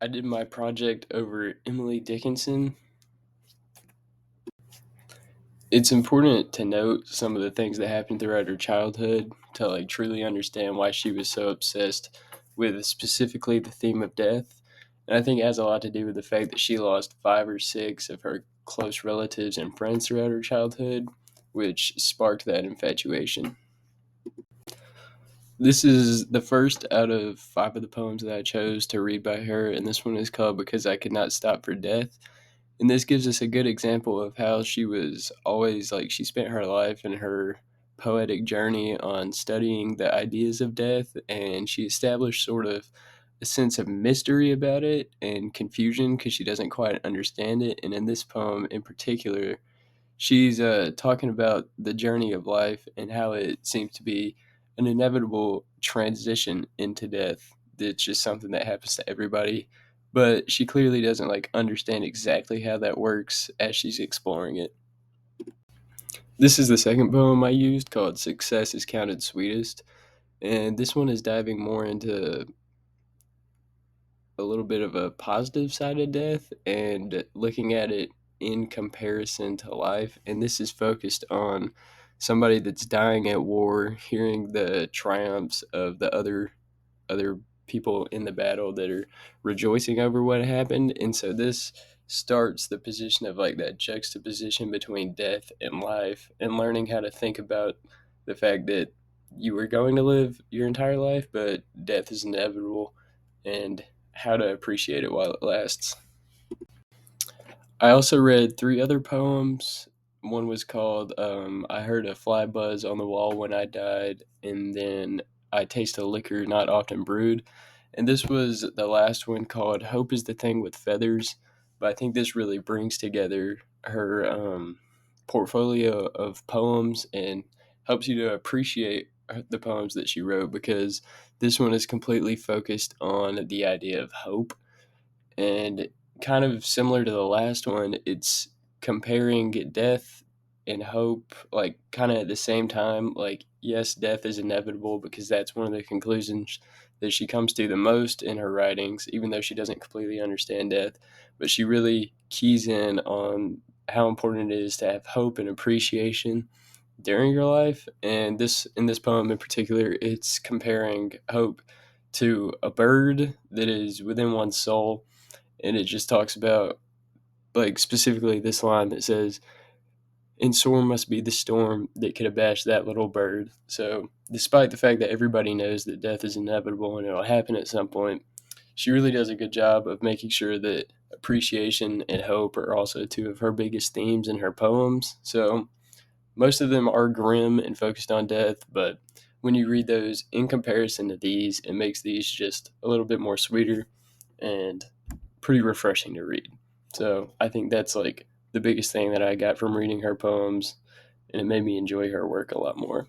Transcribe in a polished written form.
I did my project over Emily Dickinson. It's important to note some of the things that happened throughout her childhood to truly understand why she was so obsessed with specifically the theme of death. And I think it has a lot to do with the fact that she lost five or six of her close relatives and friends throughout her childhood, which sparked that infatuation. This is the first out of five of the poems that I chose to read by her, and this one is called Because I Could Not Stop for Death. And this gives us a good example of how she was always she spent her life and her poetic journey on studying the ideas of death, and she established sort of a sense of mystery about it and confusion because she doesn't quite understand it. And in this poem in particular, she's talking about the journey of life and how it seems to be an inevitable transition into death. It's just something that happens to everybody, but she clearly doesn't understand exactly how that works as she's exploring it. This is the second poem I used called Success is Counted Sweetest, and this one is diving more into a little bit of a positive side of death and looking at it in comparison to life. And this is focused on somebody that's dying at war, hearing the triumphs of the other people in the battle that are rejoicing over what happened. And so this starts the position of that juxtaposition between death and life and learning how to think about the fact that you were going to live your entire life, but death is inevitable, and how to appreciate it while it lasts. I also read three other poems. One was called I Heard a Fly Buzz on the Wall When I Died, and then I Taste a Liquor Not Often Brewed. And this was the last one called Hope is the Thing with Feathers. But I think this really brings together her portfolio of poems and helps you to appreciate the poems that she wrote, because this one is completely focused on the idea of hope, and kind of similar to the last one, it's comparing death and hope, kind of at the same time. Yes, death is inevitable because that's one of the conclusions that she comes to the most in her writings, even though she doesn't completely understand death. But she really keys in on how important it is to have hope and appreciation during your life. And this in this poem in particular, it's comparing hope to a bird that is within one's soul, and it just talks about specifically this line that says, "And sore must be the storm that could abash that little bird." So, despite the fact that everybody knows that death is inevitable and it'll happen at some point, she really does a good job of making sure that appreciation and hope are also two of her biggest themes in her poems. So, most of them are grim and focused on death, but when you read those in comparison to these, it makes these just a little bit more sweeter and pretty refreshing to read. So I think that's the biggest thing that I got from reading her poems, and it made me enjoy her work a lot more.